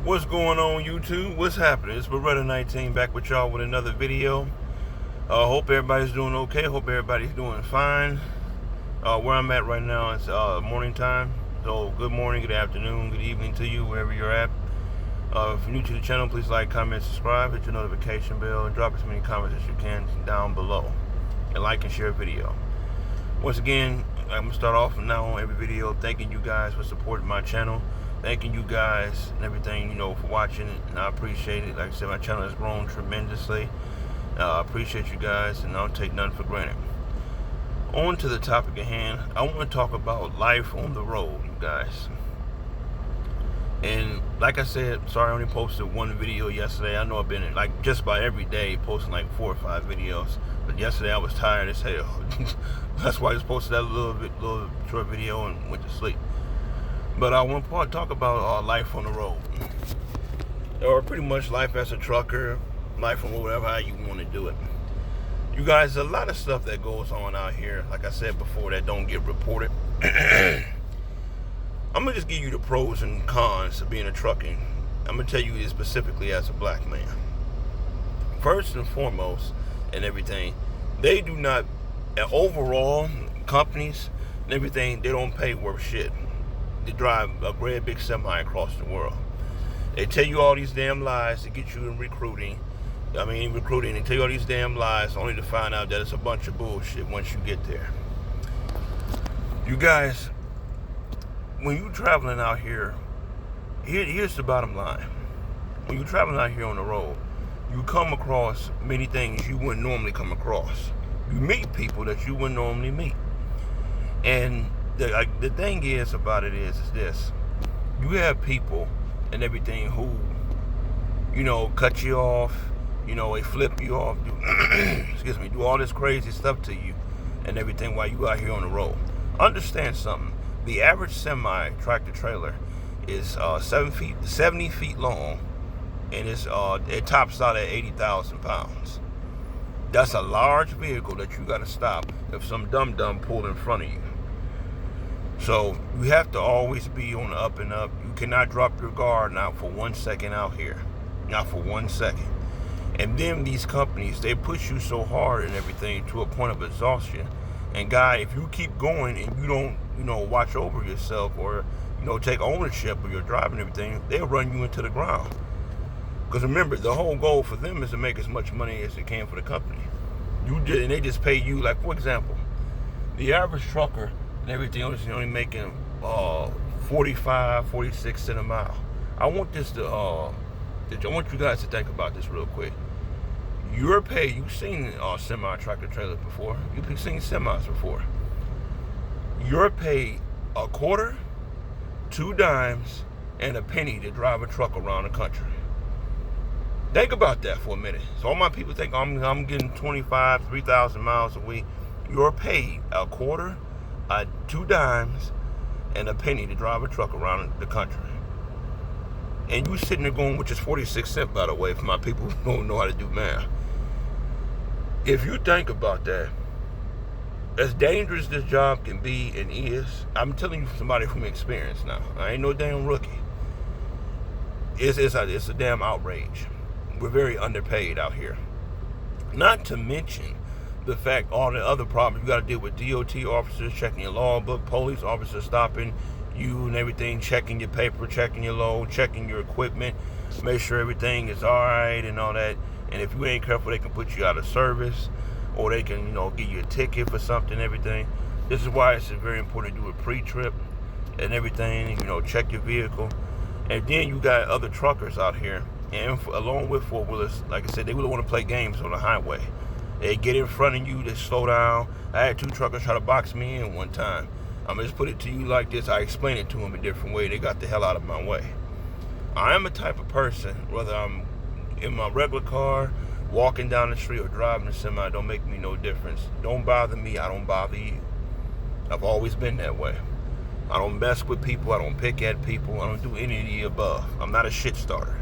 What's going on, YouTube? What's happening? It's Beretta19 back with y'all with another video. Hope everybody's doing okay. Hope everybody's doing fine. Where I'm at right now, it's morning time. So good morning, good afternoon, good evening to you, wherever you're at. If you're new to the channel, please like, comment, subscribe, hit your notification bell, and drop as many comments as you can down below. And like and share a video. Once again, I'm going to start off from now on every video thanking you guys for supporting my channel. Thanking you guys and everything, for watching it, and I appreciate it. Like I said, my channel has grown tremendously. I appreciate you guys, and I don't take nothing for granted. On to the topic at hand, I want to talk about life on the road, you guys. And like I said, sorry I only posted one video yesterday. I know I've been like just about every day posting like 4 or 5 videos, but yesterday I was tired as hell. That's why I just posted that little short video and went to sleep. But I want to talk about life on the road, or pretty much life as a trucker, life on whatever how you want to do it. You guys, a lot of stuff that goes on out here, like I said before, that don't get reported. I'm gonna just give you the pros and cons of being a trucking. I'm gonna tell you this specifically as a black man. First and foremost, and everything, they do not, overall, companies and everything, they don't pay worth shit. They drive a great big semi across the world. They tell you all these damn lies to get you in recruiting. They tell you all these damn lies only to find out that it's a bunch of bullshit once you get there. You guys, when you're traveling out here, here's the bottom line. When you're traveling out here on the road, you come across many things you wouldn't normally come across. You meet people that you wouldn't normally meet. And the thing is about it is this: you have people and everything who, cut you off, they flip you off, do all this crazy stuff to you and everything while you out here on the road. Understand something: the average semi tractor trailer is 70 feet long, and it tops out at 80,000 pounds. That's a large vehicle that you got to stop if some dum-dum pulled in front of you. So you have to always be on the up and up. You cannot drop your guard not for 1 second out here. Not for 1 second. And then these companies, they push you so hard and everything to a point of exhaustion. And guy, if you keep going and you don't, watch over yourself or, take ownership of your driving and everything, they'll run you into the ground. Because remember, the whole goal for them is to make as much money as they can for the company. And they just pay you, like for example, the average trucker and everything else is only making 45, 46 cents a mile. I want you guys to think about this real quick. Your pay, you've seen semi tractor trailers before. You've seen semis before. You're paid a quarter, 2 dimes, and a penny to drive a truck around the country. Think about that for a minute. So all my people think I'm getting 25, 3,000 miles a week. You're paid a quarter, 2 dimes, and a penny to drive a truck around the country. And you sitting there going, which is 46 cents, by the way, for my people who don't know how to do math. If you think about that, as dangerous this job can be and is, I'm telling you from somebody from experience now. I ain't no damn rookie. It's a damn outrage. We're very underpaid out here. Not to mention the fact all the other problems you got to deal with: DOT officers checking your logbook, police officers stopping you and everything, checking your paper, checking your load, checking your equipment, make sure everything is all right and all that. And if you ain't careful, they can put you out of service, or they can, give you a ticket for something and everything. This is why it's very important to do a pre-trip and everything, check your vehicle. And then you got other truckers out here, and along with four-wheelers, like I said, they really want to play games on the highway. They get in front of you, they slow down. I had 2 truckers try to box me in one time. I'm going to just put it to you like this. I explained it to them a different way. They got the hell out of my way. I am a type of person, whether I'm in my regular car, walking down the street, or driving a semi, don't make me no difference. Don't bother me, I don't bother you. I've always been that way. I don't mess with people, I don't pick at people, I don't do any of the above. I'm not a shit starter.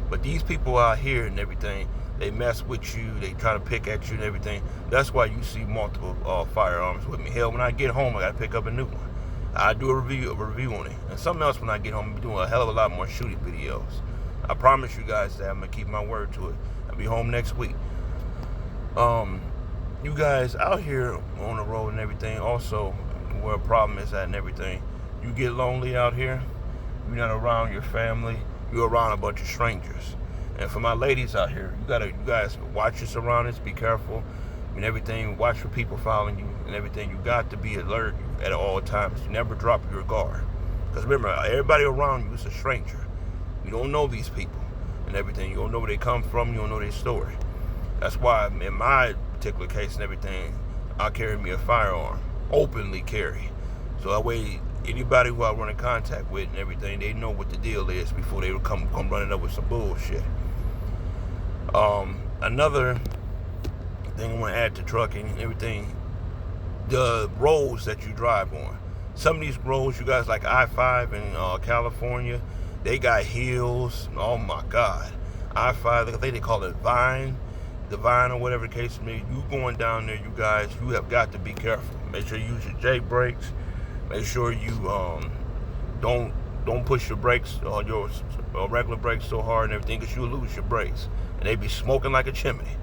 But these people out here and everything, they mess with you, they try to pick at you and everything. That's why you see multiple firearms with me. Hell, when I get home, I gotta pick up a new one. I do a review on it. And something else when I get home, I'll be doing a hell of a lot more shooting videos. I promise you guys that I'm gonna keep my word to it. I'll be home next week. You guys out here on the road and everything, also where a problem is at and everything, you get lonely out here, you're not around your family, you're around a bunch of strangers. And for my ladies out here, you guys watch your surroundings, be careful and everything, watch for people following you and everything. You got to be alert at all times. You never drop your guard. Because remember, everybody around you is a stranger. You don't know these people and everything. You don't know where they come from, you don't know their story. That's why in my particular case and everything, I carry me a firearm, openly carry. So that way, anybody who I run in contact with and everything, they know what the deal is before they would come running up with some bullshit. Another thing I want to add to trucking and everything, the roads that you drive on. Some of these roads, you guys, like I-5 in California, they got hills. Oh my God. I-5, I think they call it the Vine or whatever the case may be. You going down there, you guys, you have got to be careful. Make sure you use your J brakes. Make sure you don't push your brakes or your regular brakes so hard and everything, because you'll lose your brakes and they be smoking like a chimney.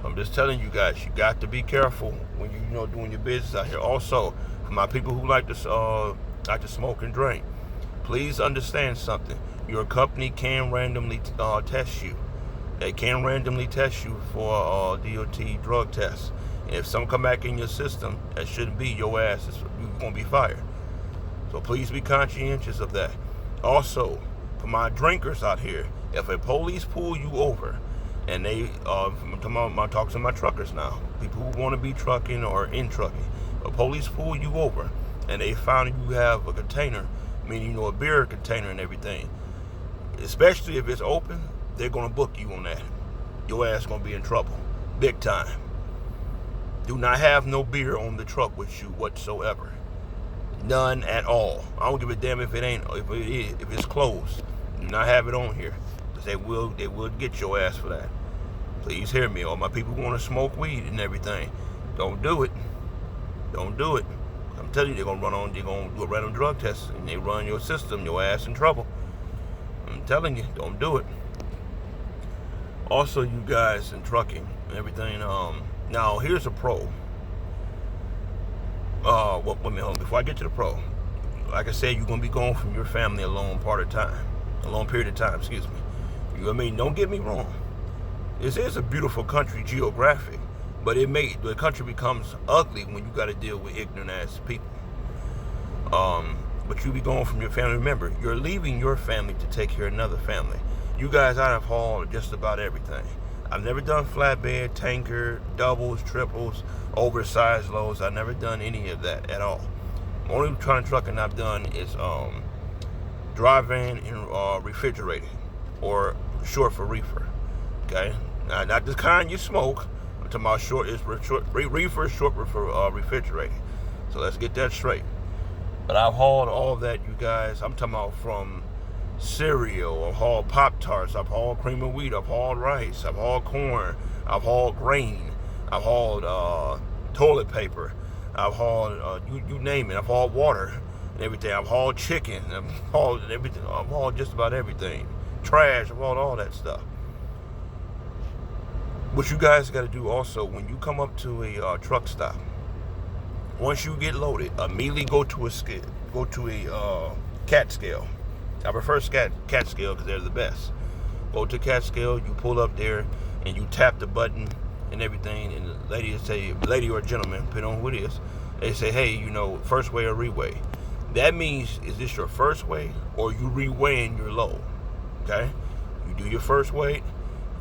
I'm just telling you guys, you got to be careful when you doing your business out here. Also, for my people who like to smoke and drink, please understand something. Your company can randomly test you. They can randomly test you for DOT drug tests. And if some come back in your system, that shouldn't be, your ass is going to be fired. So please be conscientious of that. Also, for my drinkers out here, if a police pull you over, and they, I'm talking to my truckers now, people who want to be trucking or in trucking, a police pull you over, and they found you have a container, meaning a beer container and everything, especially if it's open, they're going to book you on that. Your ass going to be in trouble, big time. Do not have no beer on the truck with you whatsoever. None at all. I don't give a damn if it's closed. Do not have it on here, because they will get your ass for that. Please hear me. All my people who want to smoke weed and everything, don't do it. Don't do it. I'm telling you, they're gonna do a random drug test, and they run your system, your ass in trouble. I'm telling you, don't do it. Also, you guys in trucking and everything. Now here's a pro. Before I get to the pro, like I said, you're gonna be gone from your family a long period of time. Excuse me. You know what I mean? Don't get me wrong. This is a beautiful country geographic, but the country becomes ugly when you got to deal with ignorant ass people. But you be going from your family. Remember, you're leaving your family to take care of another family. You guys, I have hauled just about everything. I've never done flatbed, tanker, doubles, triples, oversized loads. I've never done any of that at all. Only kind of trucking I've done is dry van and refrigerated, or short for reefer. Okay, now, not the kind you smoke. I'm talking about reefer, short for refrigerated. So let's get that straight. But I've hauled all that, you guys. I'm talking about from cereal, I've hauled Pop-Tarts, I've hauled cream of wheat, I've hauled rice, I've hauled corn, I've hauled grain, I've hauled toilet paper, I've hauled you name it. I've hauled water and everything. I've hauled chicken, I've hauled everything. I've hauled just about everything. Trash, I've hauled all that stuff. What you guys got to do also, when you come up to a truck stop, once you get loaded, immediately go to a CAT scale. I prefer CAT scale because they're the best. Go to CAT scale, you pull up there, and you tap the button and everything, and the lady or gentleman, depending on who it is, they say, hey, first weigh or reweigh. That means, is this your first weigh or you reweighing your load? Okay? You do your first weight,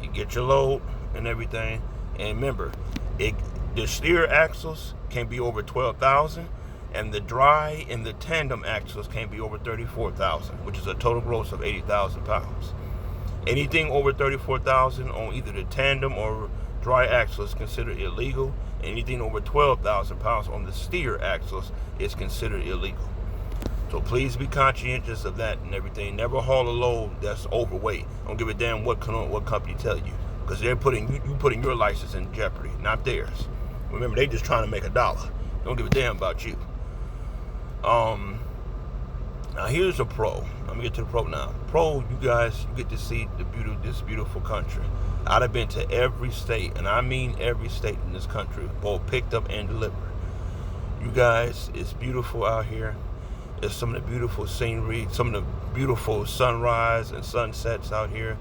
you get your load and everything, and remember, the steer axles can be over 12,000, and the dry and the tandem axles can be over 34,000, which is a total gross of 80,000 pounds. Anything over 34,000 on either the tandem or dry axle is considered illegal. Anything over 12,000 pounds on the steer axles is considered illegal. So please be conscientious of that and everything. Never haul a load that's overweight. Don't give a damn what company tell you, because they're putting your license in jeopardy, not theirs. Remember, they just trying to make $1. Don't give a damn about you. Now here's a pro. Let me get to the pro now. Pro, you guys, you get to see the beauty of this beautiful country. I'd have been to every state, and I mean every state in this country, both picked up and delivered. You guys, it's beautiful out here. There's some of the beautiful scenery, some of the beautiful sunrise and sunsets out here.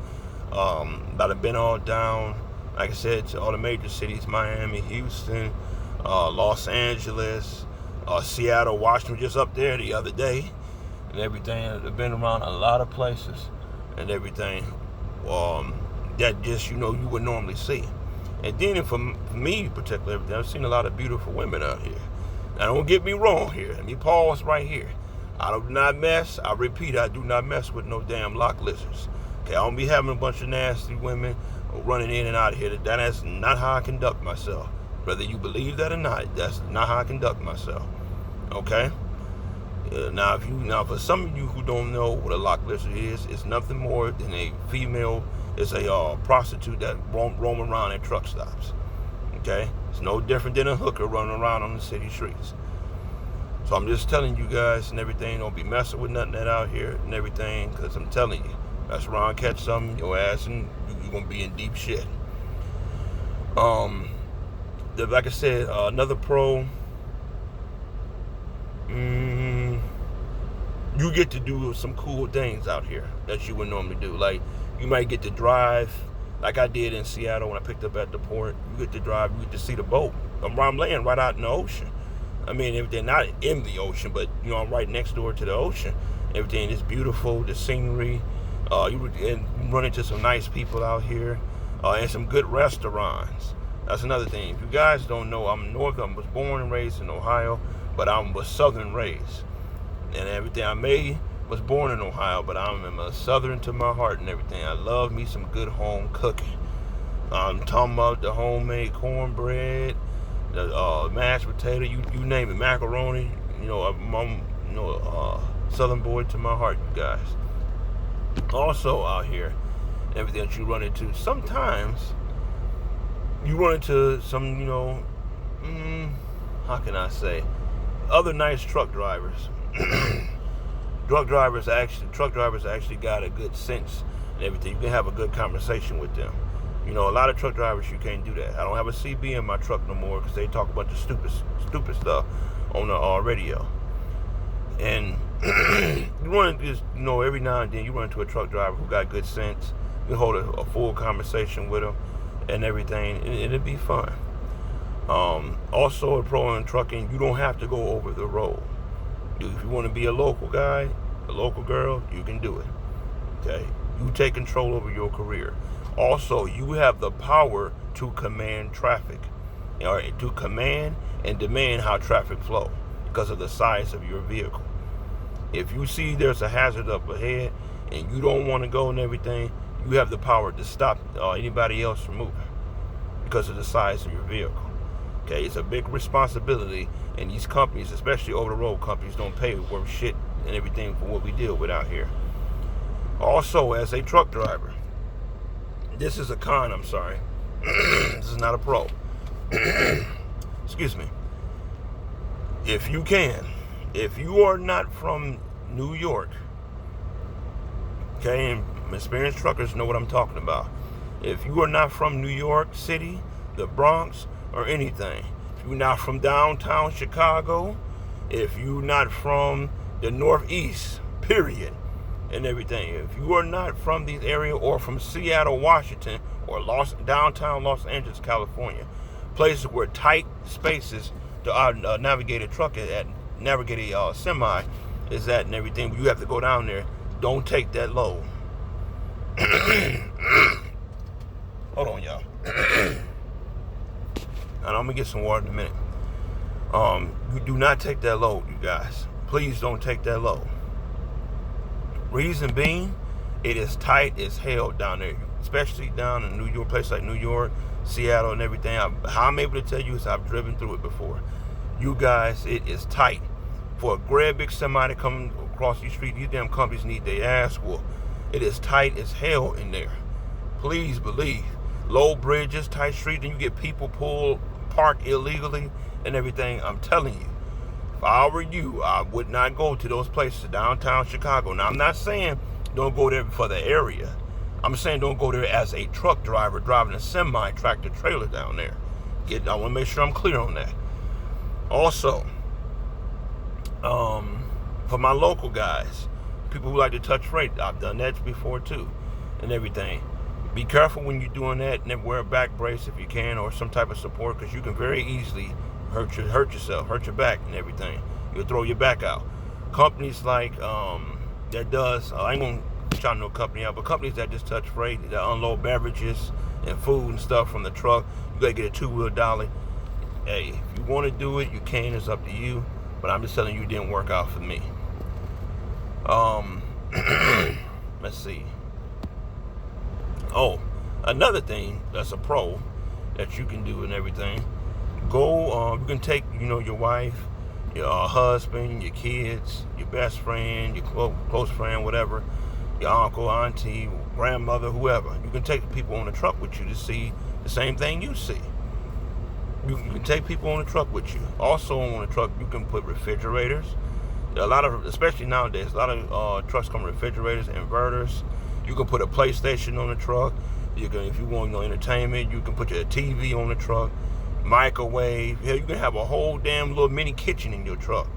I'd have been all down, like I said, to all the major cities, Miami, Houston, Los Angeles, Seattle, Washington, just up there the other day, and everything. I've been around a lot of places and everything that just, you would normally see. And then for me particularly, I've seen a lot of beautiful women out here. Now don't get me wrong here. Let me pause right here. I do not mess, I repeat, I do not mess with no damn lock lizards. Okay, I don't be having a bunch of nasty women running in and out of here. That's not how I conduct myself. Whether you believe that or not, that's not how I conduct myself. Okay? Now, for some of you who don't know what a lock lizard is, it's nothing more than a female. It's a prostitute that roam around at truck stops. Okay? It's no different than a hooker running around on the city streets. So I'm just telling you guys and everything, don't be messing with nothing that out here and everything, because I'm telling you, that's around, catch something, your ass, and you're going to be in deep shit. Like I said, another pro, you get to do some cool things out here that you would normally do. Like, you might get to drive, like I did in Seattle when I picked up at the port. You get to drive, you get to see the boat. I'm laying right out in the ocean. I mean, if they're not in the ocean, but, I'm right next door to the ocean. Everything is beautiful, the scenery. You run into some nice people out here, and some good restaurants. That's another thing. If you guys don't know, I was born and raised in Ohio, but I was southern raised. And everything I was born in Ohio, but I'm a southern to my heart and everything. I love me some good home cooking. I'm talking about the homemade cornbread, the mashed potato, you name it, macaroni. I'm southern boy to my heart, you guys. Also out here, everything that you run into, sometimes you run into some, how can I say, other nice truck drivers. Truck drivers actually got a good sense and everything. You can have a good conversation with them. A lot of truck drivers, you can't do that. I don't have a CB in my truck no more because they talk a bunch of stupid stuff on the radio. And you run into this, every now and then you run into a truck driver who got good sense. You hold a full conversation with them and everything, and it'll be fun. Also, a pro in trucking, you don't have to go over the road. If you want to be a local guy, a local girl, you can do it. Okay? You take control over your career. Also, you have the power to command traffic, or to command and demand how traffic flow because of the size of your vehicle. If you see there's a hazard up ahead and you don't want to go and everything, you have the power to stop anybody else from moving because of the size of your vehicle. Okay, it's a big responsibility, and these companies, especially over-the-road companies, don't pay worth shit and everything for what we deal with out here. Also, as a truck driver, this is a con, I'm sorry. This is not a pro. Excuse me. If you are not from New York, okay, and experienced truckers know what I'm talking about. If you are not from New York City, the Bronx, or anything, if you're not from downtown Chicago, if you're not from the Northeast, period, and everything, if you are not from these areas or from Seattle, Washington, or downtown Los Angeles, California, places where tight spaces to navigate a truck navigate a semi is at and everything, you have to go down there. Don't take that load. Hold on, y'all. And I'm gonna get some water in a minute. You do not take that load, you guys. Please don't take that load. Reason being, it is tight as hell down there, especially down in New York, places like New York, Seattle, and everything. How I'm able to tell you is I've driven through it before. You guys, it is tight. For a great big semi to come across the street, these damn companies need their ass whooped. It is tight as hell in there. Please believe. Low bridges, tight streets, and you get people parked illegally and everything. I'm telling you, If I were you, I would not go to those places, downtown Chicago. Now, I'm not saying don't go there for the area. I'm saying don't go there as a truck driver driving a semi-tractor trailer down there. I want to make sure I'm clear on that. Also, for my local guys, people who like to touch freight, I've done that before too, and everything. Be careful when you're doing that, and then wear a back brace if you can, or some type of support, because you can very easily hurt yourself, hurt your back and everything. You'll throw your back out. Companies like that does, I ain't gonna shout no company out, but companies that just touch freight, that unload beverages and food and stuff from the truck, you gotta get a two-wheel dolly. Hey, if you want to do it, you can. It's up to you. But I'm just telling you, it didn't work out for me. Let's see. Oh, another thing that's a pro that you can do and everything. Go. You can take, your wife, your husband, your kids, your best friend, your close friend, whatever, your uncle, auntie, grandmother, whoever. You can take people on the truck with you to see the same thing you see. You can take people on the truck with you. Also on the truck, you can put refrigerators. A lot of, especially nowadays, a lot of trucks come with refrigerators, inverters. You can put a PlayStation on the truck. You can, if you want entertainment, you can put your TV on the truck, microwave. Hell, you can have a whole damn little mini kitchen in your truck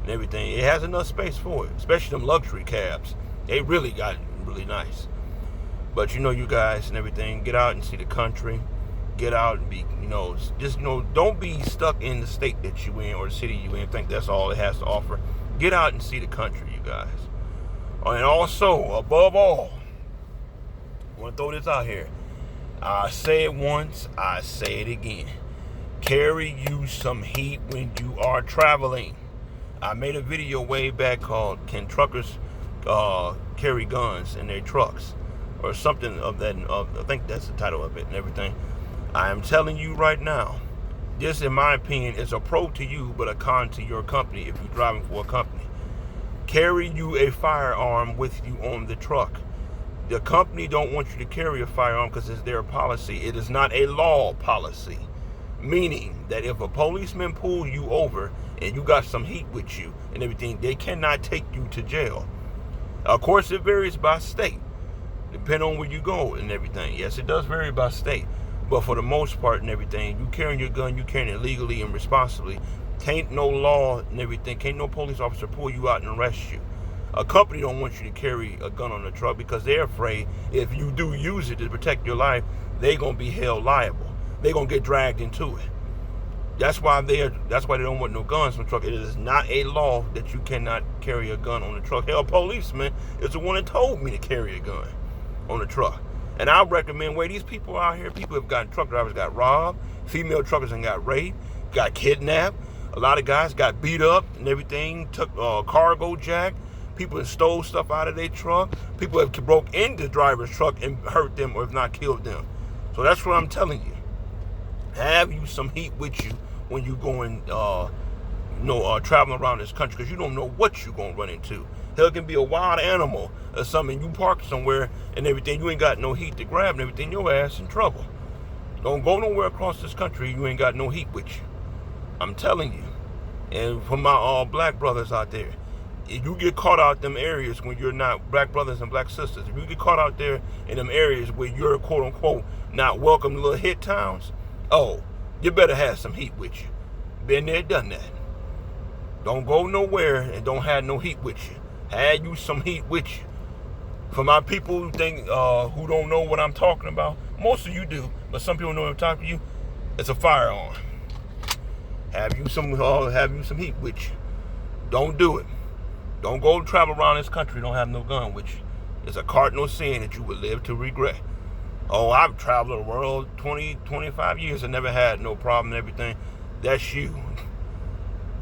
and everything. It has enough space for it, especially them luxury cabs. They really got really nice. But you guys and everything, get out and see the country. Get out and be, don't be stuck in the state that you in or the city you in. Think that's all it has to offer. Get out and see the country, you guys. And also, above all, I want to throw this out here. I say it once, I say it again. Carry you some heat when you are traveling. I made a video way back called "Can Truckers Carry Guns in Their Trucks?" or something of that. I think that's the title of it and everything. I am telling you right now, this, in my opinion, is a pro to you, but a con to your company if you're driving for a company. Carry you a firearm with you on the truck. The company don't want you to carry a firearm because it's their policy. It is not a law policy, meaning that if a policeman pulls you over and you got some heat with you and everything, they cannot take you to jail. Of course, it varies by state, depending on where you go and everything. Yes, it does vary by state. But for the most part and everything, you carrying your gun, you carrying it legally and responsibly. Can't no law and everything, can't no police officer pull you out and arrest you. A company don't want you to carry a gun on the truck because they're afraid if you do use it to protect your life, they're going to be held liable. They're going to get dragged into it. That's why they don't want no guns on the truck. It is not a law that you cannot carry a gun on the truck. Hell, a policeman is the one that told me to carry a gun on the truck. And I recommend, these people out here, people have gotten, truck drivers got robbed, female truckers and got raped, got kidnapped. A lot of guys got beat up and everything, took cargo jack. People have stole stuff out of their truck. People have broke into the driver's truck and hurt them or if not killed them. So that's what I'm telling you. Have you some heat with you when you going, traveling around this country, because you don't know what you're going to run into. Hell, it can be a wild animal or something. You park somewhere and everything, you ain't got no heat to grab and everything, your ass in trouble. Don't go nowhere across this country, you ain't got no heat with you. I'm telling you. And for my black brothers out there, if you get caught out them areas when you're not, black brothers and black sisters, if you get caught out there in them areas where you're quote unquote not welcome to little hit towns, you better have some heat with you. Been there, done that. Don't go nowhere and don't have no heat with you. Have you some heat with you. For my people who think, who don't know what I'm talking about, most of you do, but some people know what I'm talking to you. It's a firearm. Have you some heat with you. Don't do it. Don't go travel around this country. Don't have no gun with you. It's a cardinal sin that you will live to regret. I've traveled the world 20, 25 years and never had no problem and everything. That's you.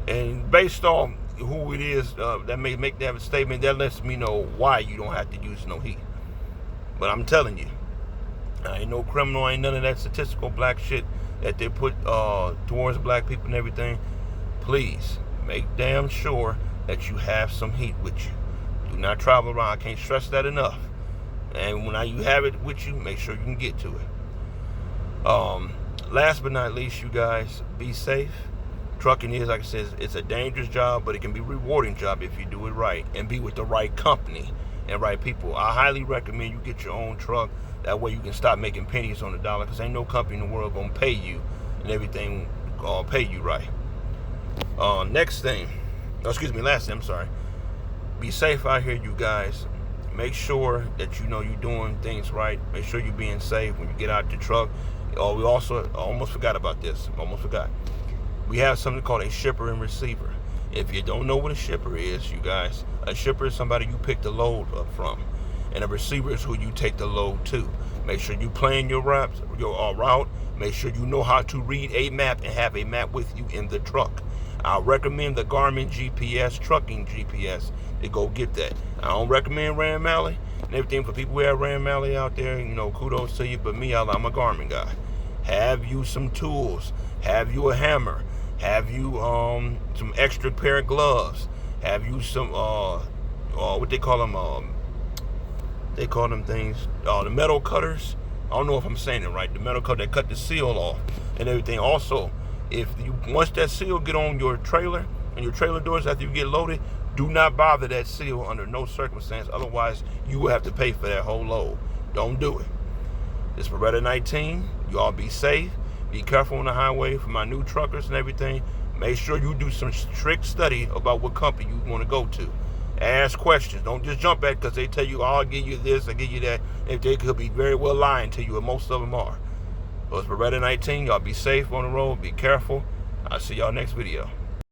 And based on who it is that may make that statement, that lets me know why you don't have to use no heat. But I'm telling you, I ain't no criminal, I ain't none of that statistical black shit that they put towards black people and everything. Please, make damn sure that you have some heat with you. Do not travel around. I can't stress that enough. And when you have it with you, make sure you can get to it. Last but not least, you guys, be safe. Trucking is, like I said, it's a dangerous job, but it can be a rewarding job if you do it right and be with the right company and right people. I highly recommend you get your own truck. That way you can stop making pennies on the dollar, because ain't no company in the world gonna pay you and everything pay you right. Last thing, I'm sorry. Be safe out here, you guys. Make sure that you know you're doing things right. Make sure you're being safe when you get out the truck. We also almost forgot about this. We have something called a shipper and receiver. If you don't know what a shipper is, you guys, a shipper is somebody you pick the load up from, and a receiver is who you take the load to. Make sure you plan your route. Make sure you know how to read a map and have a map with you in the truck. I recommend the Garmin GPS, trucking GPS, to go get that. I don't recommend Rand Malley and everything. For people who have Rand Malley out there, kudos to you, but me, I'm a Garmin guy. Have you some tools, have you a hammer, have you some extra pair of gloves, have you some what they call them, they call them things, the metal cutters. I don't know if I'm saying it right. The metal cutter that cut the seal off and everything. Also, once that seal get on your trailer and your trailer doors after you get loaded, do not bother that seal under no circumstance. Otherwise, you will have to pay for that whole load. Don't do it. This is Beretta 19. You all be safe. Be careful on the highway. For my new truckers and everything, make sure you do some strict study about what company you want to go to. Ask questions. Don't just jump at it because they tell you, I'll give you this, I'll give you that. If they could be very well lying to you, and most of them are. But it's Beretta 19. Y'all be safe on the road. Be careful. I'll see y'all next video.